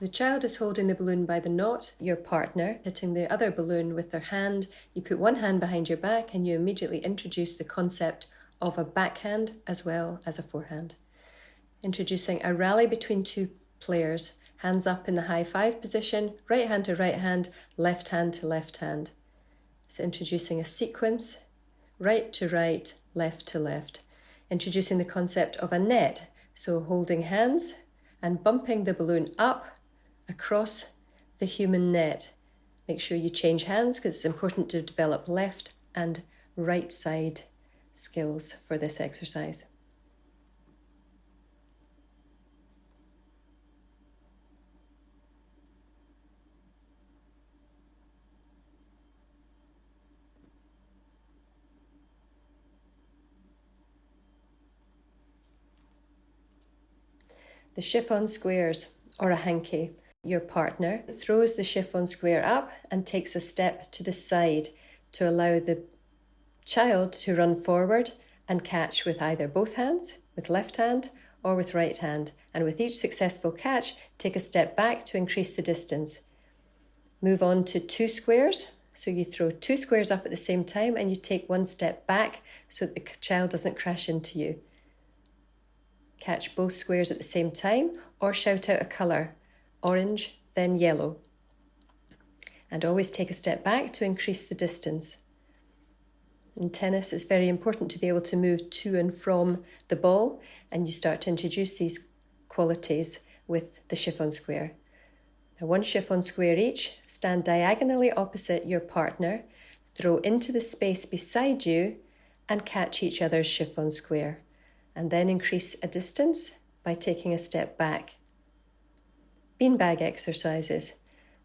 So the child is holding the balloon by the knot, your partner hitting the other balloon with their hand. You put one hand behind your back and you immediately introduce the concept of a backhand as well as a forehand. Introducing a rally between two players, hands up in the high five position, right hand to right hand, left hand to left hand. So introducing a sequence, right to right, left to left. Introducing the concept of a net, so holding hands and bumping the balloon up across the human net. Make sure you change hands because it's important to develop left and right side skills for this exercise. The chiffon squares, or a hanky. Your partner throws the chiffon square up and takes a step to the side to allow the child to run forward and catch with either both hands, with left hand or with right hand. And with each successful catch, take a step back to increase the distance. Move on to two squares. So you throw two squares up at the same time and you take one step back so that the child doesn't crash into you. Catch both squares at the same time or shout out a colour, orange, then yellow. And always take a step back to increase the distance. In tennis, it's very important to be able to move to and from the ball, and you start to introduce these qualities with the chiffon square. Now, one chiffon square each, stand diagonally opposite your partner, throw into the space beside you, and catch each other's chiffon square. And then increase a distance by taking a step back. Beanbag exercises.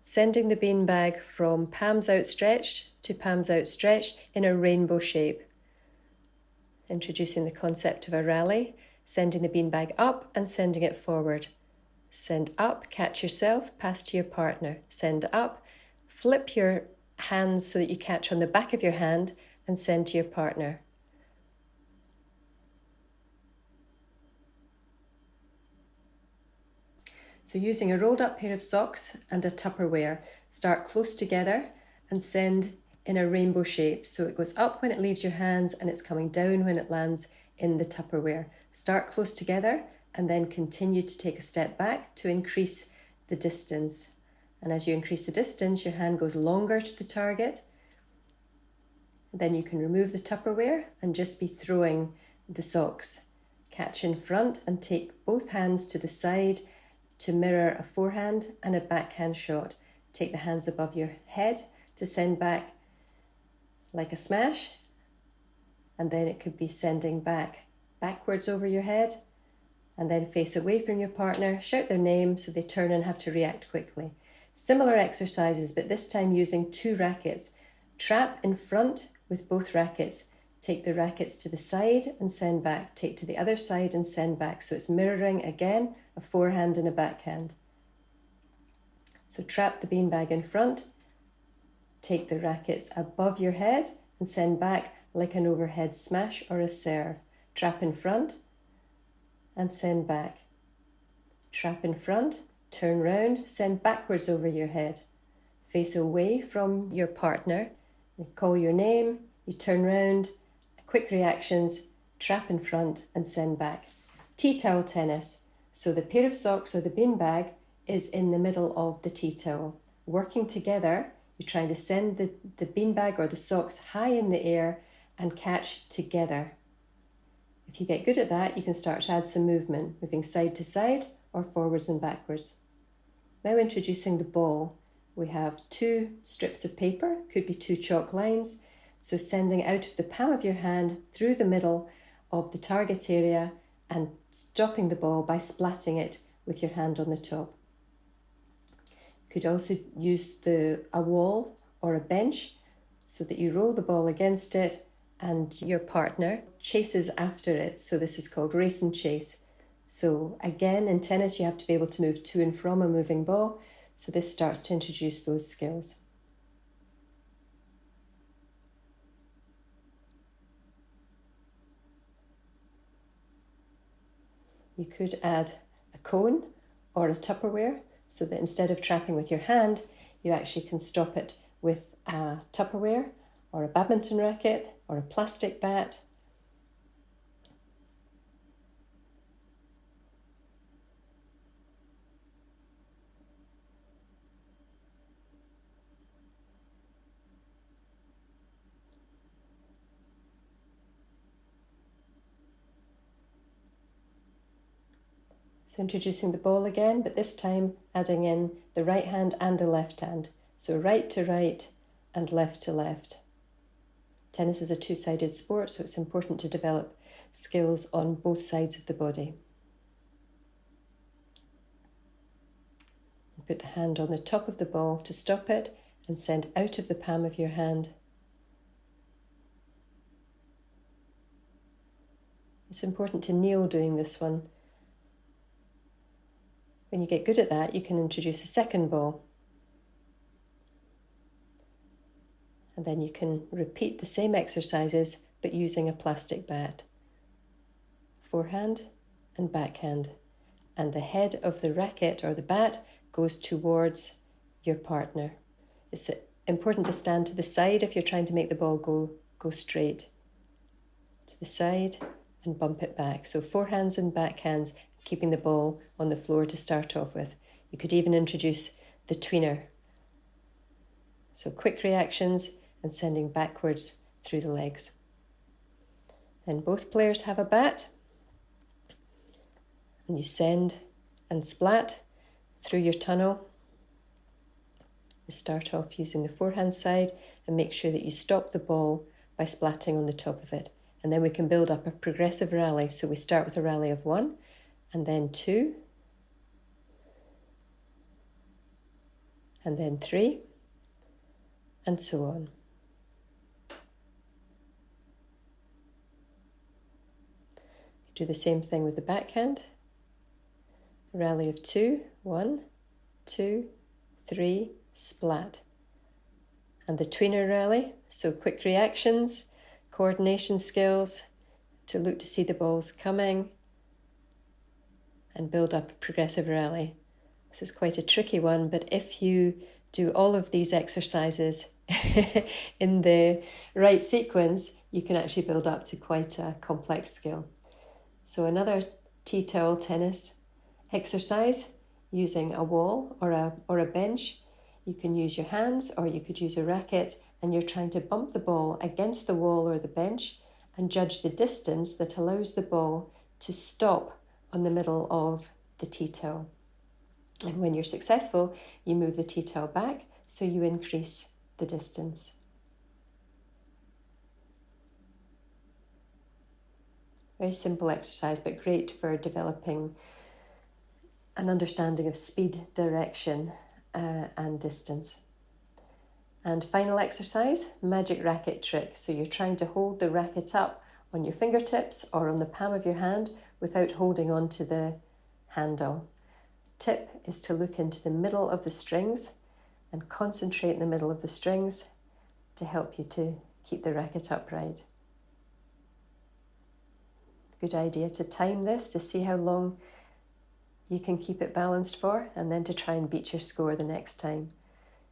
Sending the beanbag from palms outstretched to palms outstretched in a rainbow shape. Introducing the concept of a rally, sending the beanbag up and sending it forward. Send up, catch yourself, pass to your partner. Send up, flip your hands so that you catch on the back of your hand and send to your partner. So using a rolled up pair of socks and a Tupperware, start close together and send in a rainbow shape. So it goes up when it leaves your hands and it's coming down when it lands in the Tupperware. Start close together and then continue to take a step back to increase the distance. And as you increase the distance, your hand goes longer to the target. Then you can remove the Tupperware and just be throwing the socks. Catch in front and take both hands to the side to mirror a forehand and a backhand shot. Take the hands above your head to send back like a smash, and then it could be sending backwards over your head, and then face away from your partner, shout their name so they turn and have to react quickly. Similar exercises, but this time using two rackets. Trap in front with both rackets. Take the rackets to the side and send back. Take to the other side and send back. So it's mirroring again a forehand and a backhand. So trap the beanbag in front. Take the rackets above your head and send back like an overhead smash or a serve. Trap in front and send back. Trap in front, turn round, send backwards over your head. Face away from your partner. You call your name, you turn round. Quick reactions, trap in front and send back. Tea towel tennis. So the pair of socks or the beanbag is in the middle of the tea towel. Working together, you're trying to send the beanbag or the socks high in the air and catch together. If you get good at that, you can start to add some movement, moving side to side or forwards and backwards. Now introducing the ball. We have two strips of paper, could be two chalk lines. So sending out of the palm of your hand through the middle of the target area and stopping the ball by splatting it with your hand on the top. You could also use a wall or a bench so that you roll the ball against it and your partner chases after it. So this is called race and chase. So again, in tennis, you have to be able to move to and from a moving ball. So this starts to introduce those skills. You could add a cone or a Tupperware so that instead of trapping with your hand, you actually can stop it with a Tupperware or a badminton racket or a plastic bat. So introducing the ball again, but this time adding in the right hand and the left hand. So right to right and left to left. Tennis is a two-sided sport, so it's important to develop skills on both sides of the body. Put the hand on the top of the ball to stop it and send out of the palm of your hand. It's important to kneel doing this one. When you get good at that, you can introduce a second ball. And then you can repeat the same exercises, but using a plastic bat. Forehand and backhand. And the head of the racket or the bat goes towards your partner. It's important to stand to the side if you're trying to make the ball go straight. To the side and bump it back. So forehands and backhands, keeping the ball on the floor to start off with. You could even introduce the tweener. So quick reactions and sending backwards through the legs. Then both players have a bat, and you send and splat through your tunnel. You start off using the forehand side and make sure that you stop the ball by splatting on the top of it. And then we can build up a progressive rally. So we start with a rally of 1, and then 2, and then 3, and so on. Do the same thing with the backhand. A rally of 2, 1, 2, 3, splat. And the tweener rally, so quick reactions, coordination skills, to look to see the balls coming, and build up a progressive rally. This is quite a tricky one, but if you do all of these exercises in the right sequence, you can actually build up to quite a complex skill. So another tea towel tennis exercise using a wall or a bench. You can use your hands or you could use a racket, and you're trying to bump the ball against the wall or the bench and judge the distance that allows the ball to stop on the middle of the tea towel. And when you're successful, you move the tea towel back, so you increase the distance. Very simple exercise, but great for developing an understanding of speed, direction, and distance. And final exercise, magic racket trick. So you're trying to hold the racket up on your fingertips or on the palm of your hand without holding on to the handle. Tip is to look into the middle of the strings and concentrate in the middle of the strings to help you to keep the racket upright. Good idea to time this to see how long you can keep it balanced for, and then to try and beat your score the next time.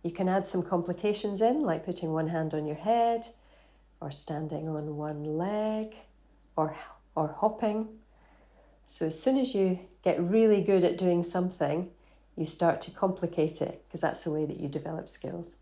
You can add some complications in, like putting one hand on your head, or standing on one leg, or hopping. So as soon as you get really good at doing something, you start to complicate it, because that's the way that you develop skills.